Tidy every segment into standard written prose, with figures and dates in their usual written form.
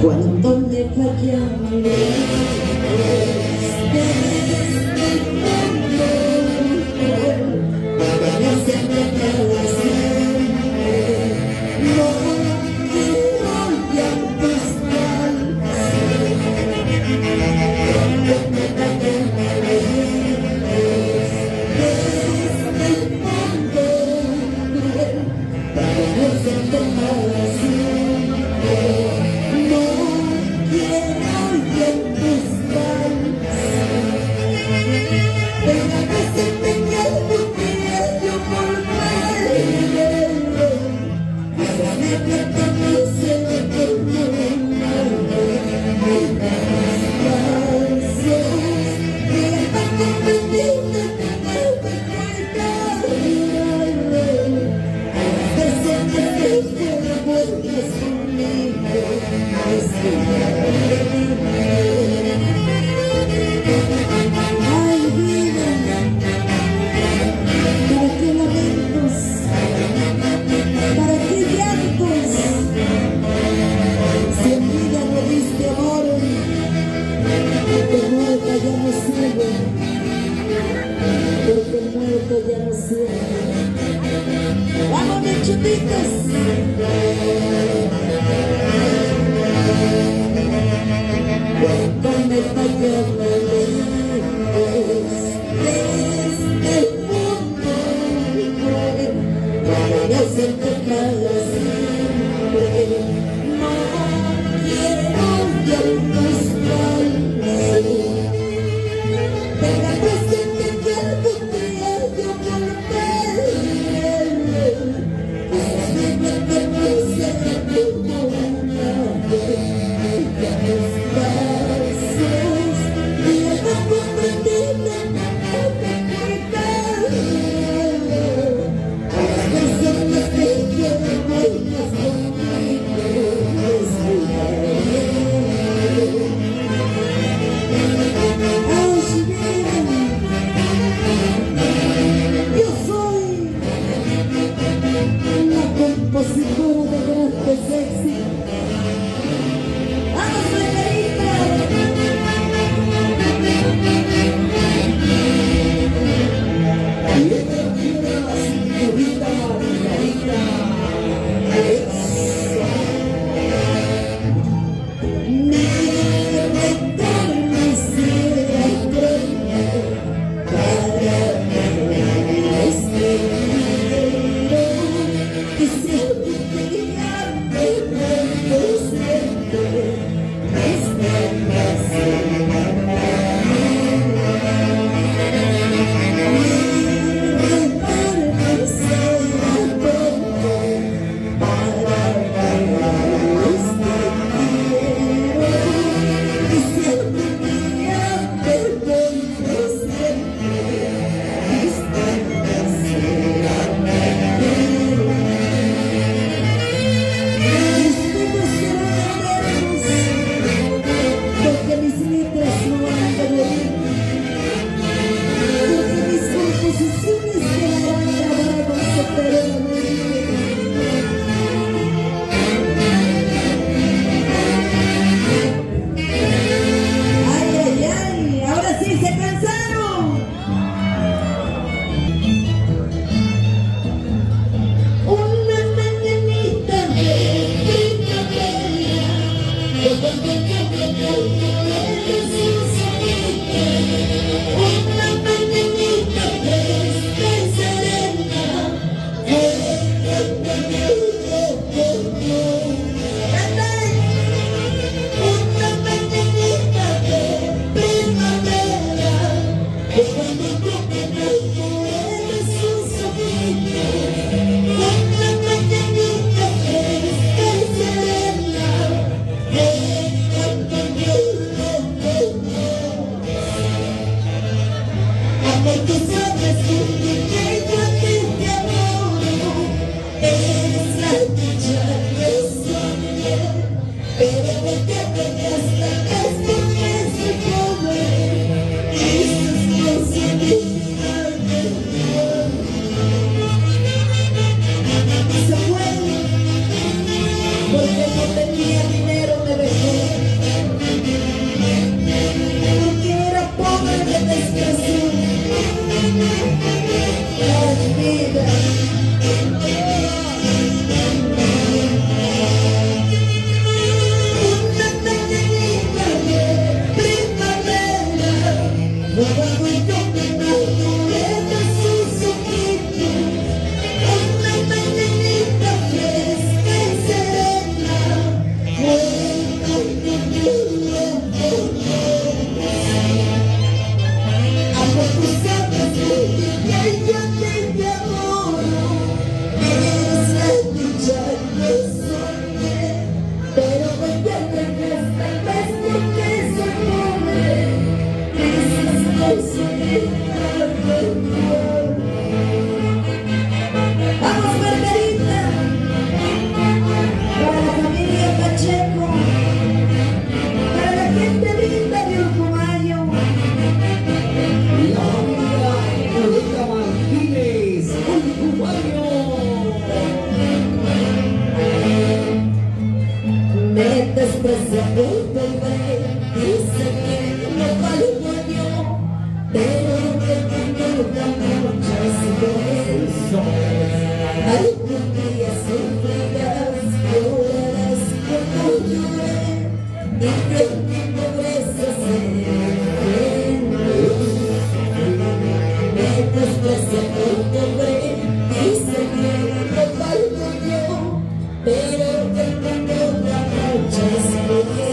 Cuando me fallamos ya no sirve. ¡Vamos, mis chupitos! Cuando me fallan la luz de este mundo, cuando me siento cada siempre, no quiero ya buscarme. Tenga presente que algún día yo volveré. Dime que no se ninguna de mis pasos, y no comprendida no me cuidaré. A las personas que quieren verlas conmigo les cuidaré. Yo soy una compositora de grandes éxitos. ¡Vamos, Margarita! Y ella quiere la señorita Margarita. Eso. Me retorno siempre para que se olvide de siempre esta canción. Porque no tenía dinero, me dejó. desprecia un hombre, dice que no valgo yo, pero que tengo muchas cosas. Algún día sufrirás, llorarás como lloré, y que en mi pobreza seré feliz. Me desprecia un hombre, dice que no valgo yo, pero que tengo muchas cosas.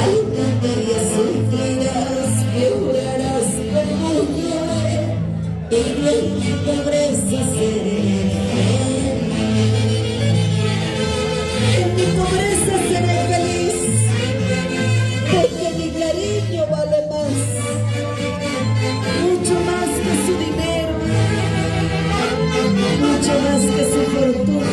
Algún día sufrirás, llorarás como lloré, y en mi pobreza seré feliz. En mi pobreza seré feliz, porque mi cariño vale más, mucho más que su dinero, mucho más que su fortuna.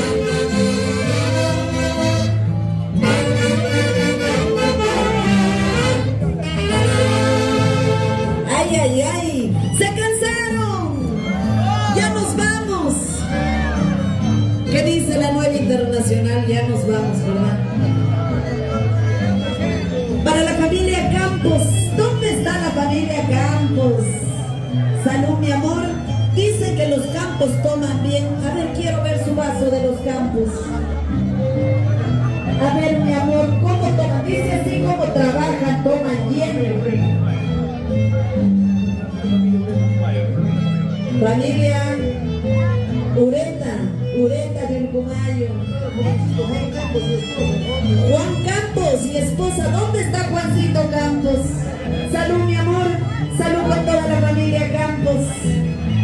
¡Ay, ay, ay! ¡Se cansaron! ¡Ya nos vamos! ¿Qué dice la nueva internacional? Ya nos vamos, ¿verdad? Para la familia Campos, ¿dónde está la familia Campos? Salud, mi amor. Dicen que los Campos toman bien. A ver, quiero ver su vaso de los Campos. A ver, mi amor, ¿cómo toman? Dice así, ¿cómo trabajan? Toman bien. Familia Ureta de Urcumayo. Juan Campos y esposa. ¿Dónde está Juancito Campos? Salud, mi amor. Salud con toda la familia Campos.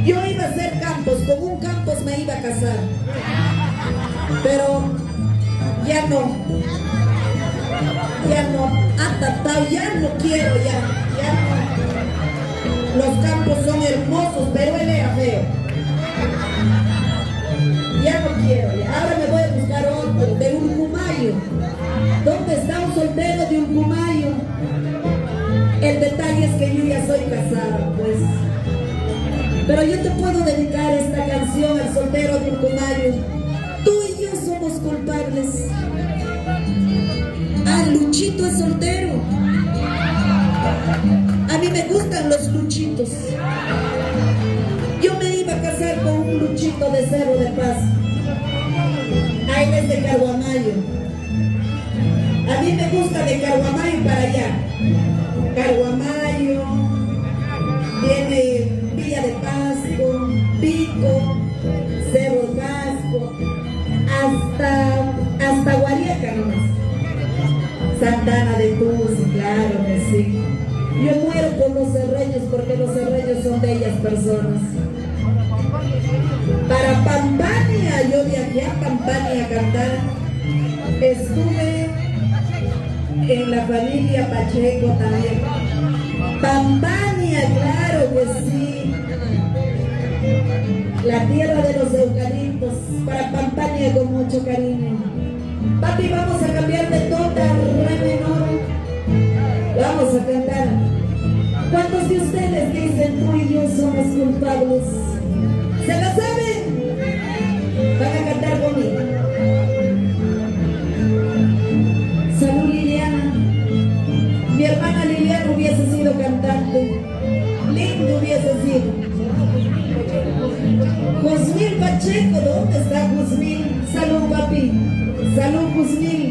Yo iba a ser Campos, con un Campos me iba a casar, pero ya no, atatado, ya no quiero, ya no. Los Campos son hermosos, pero él era feo. Ya no quiero, ya. Ahora me voy a buscar otro, de Urcumayo. ¿Dónde está un soltero de Urcumayo? El detalle es que yo ya soy casada, pues. Pero yo te puedo dedicar esta canción al soltero de Urcumayo. Tú y yo somos culpables. Ah, Luchito es soltero. A mí me gustan los luchitos. Yo me iba a casar con un luchito de Cerro de Paz. Ah, él es de Carguamayo. A mí me gusta de Carguamayo para allá. Carguamayo, viene Villa de Pasco, Pico, Cerro Pasco, hasta Guariaca nomás. Santana de Tusi, claro que sí. Yo muero por los cerreños porque los cerreños son bellas personas. Para Pampania, yo viajé a Pampania a cantar. Estuve en la familia Pacheco también. Pampania, claro que sí. La tierra de los eucaliptos. Para Pampania con mucho cariño. Papi, vamos a cambiar de tota, re menor. Vamos a cantar. ¿Cuántos de ustedes dicen tú y yo somos culpables? ¿Se la saben? Van a cantar conmigo. Salud, Liliana. Mi hermana Liliana hubiese sido cantante. Lindo hubiese sido. Josmil Pacheco, ¿dónde está Josmil? Salud, papi. Salud, Josmil.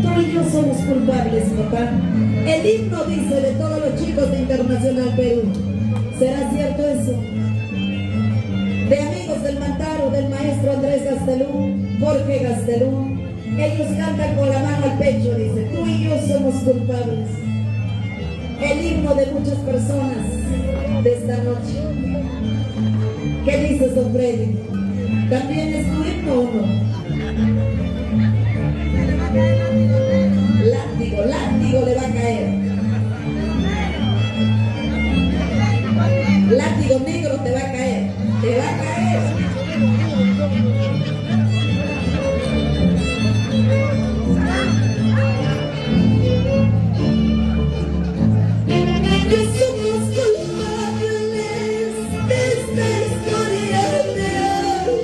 Tú y yo somos culpables, papá. El himno dice de todos los chicos de Internacional Perú. ¿Será cierto eso? De amigos del Mantaro, del maestro Andrés Gastelum, Jorge Gastelum. Ellos cantan con la mano al pecho, dice, tú y yo somos culpables. El himno de muchas personas de esta noche. ¿Qué dices, don Freddy? ¿También es tu himno o no? Látigo le va a caer. Látigo negro te va a caer. Te va a caer. Que somos culpables de esta historia de amor.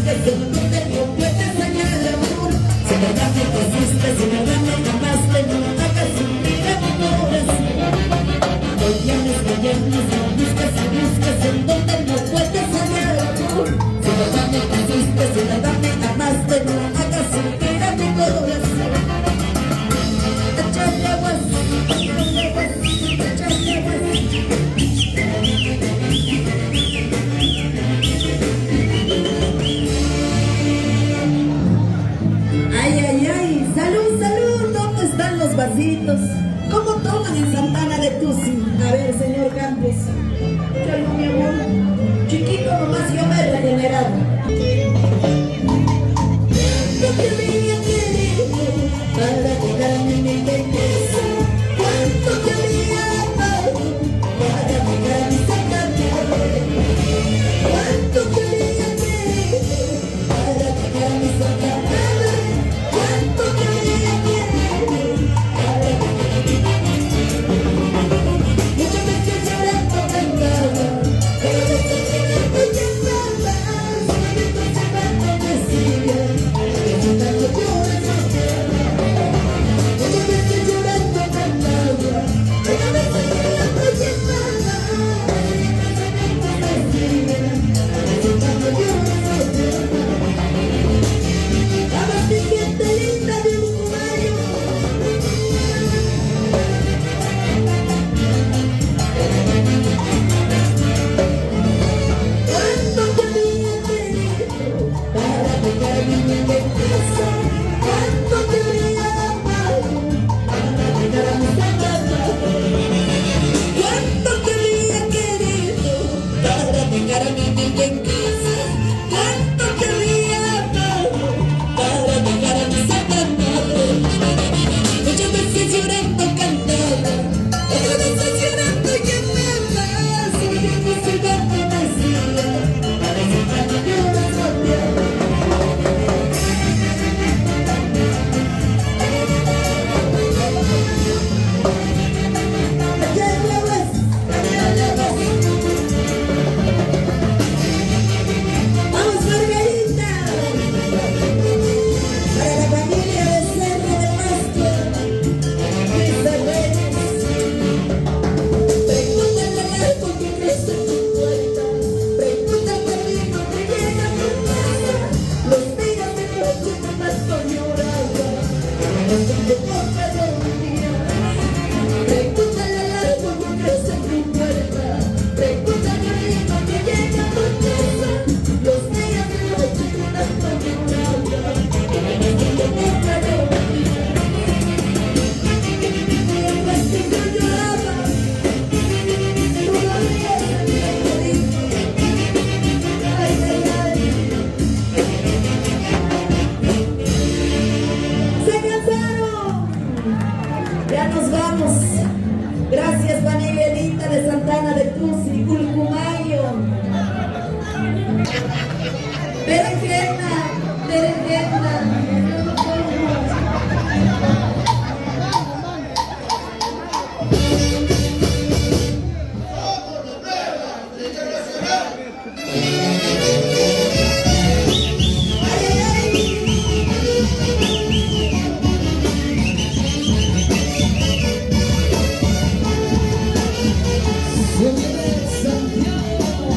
busques en donde no puedes hallar el amor. Si verdad me quisiste, si verdad me amaste, no hagas sufrir a mi corazón. Hoy vienes, no busques en donde no puedes hallar el amor. Si verdad me quisiste, si verdad me amaste, no hagas sufrir a mi corazón. Échale aguas, échale aguas, échale aguas. Ay, ay, ay, salud, salud, ¿dónde están los vasitos? ¿Cómo toman en Santana de Tusi? A ver, señor Campos. Salud, mi amor. Chiquito nomás yo me he regenerado. ¿Cuánto te había querido para dejarme mi belleza? ¿Cuánto te había amado para dejar mi sacramento? ¿Cuánto te había querido para dejar mi sacramento? ¿Cuánto te había querido para muchas veces llorando cantaba, pero veces llorando llamaba, solamente observando decía que yo tanto lloro no quiero. Muchas veces llorando cantaba, pero veces llorando llamaba, solamente decía que yo tanto lloro no quiero. Vamos, mi gente linda de Uruguayo. ¿Cuánto te había querido para dejarme mi belleza? ¿Cuánto te había amado para dejar mi sacramento? ¿Cuánto te había querido para dejarme mi belleza? ¿Cuánto te había amado para dejar mi sacramento? Muchas veces llorando cantaba, otras veces llorando llamaba, solamente observando decía, para ese tanto lloro no quiero. Allá vas, allá vas. Vamos, Margarita, para la familia de Cerro de Pascua, Luisa Reyes. Pregúntale al árbol que crece en tu puerta, pregunta al camino que llega a tu casa. Los días de noche te mato lloraba, no tengo forma de olvidar. Pregúntale al árbol que crece en tu puerta, pregunta al camino que llega a tu casa. Los días de noche te mato lloraba, no tengo forma de olvidar. Mientras que yo lloraba, todavía sabía morir. Ay, ay, ay. ¡Se cansaron! Ya nos vamos. Gracias, familia linda de Santana de Tusi, Ulcumayo. Berenjena, berenjena. Ay, ay, ay. Se viene Santiago.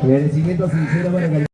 Agradecimiento sincero para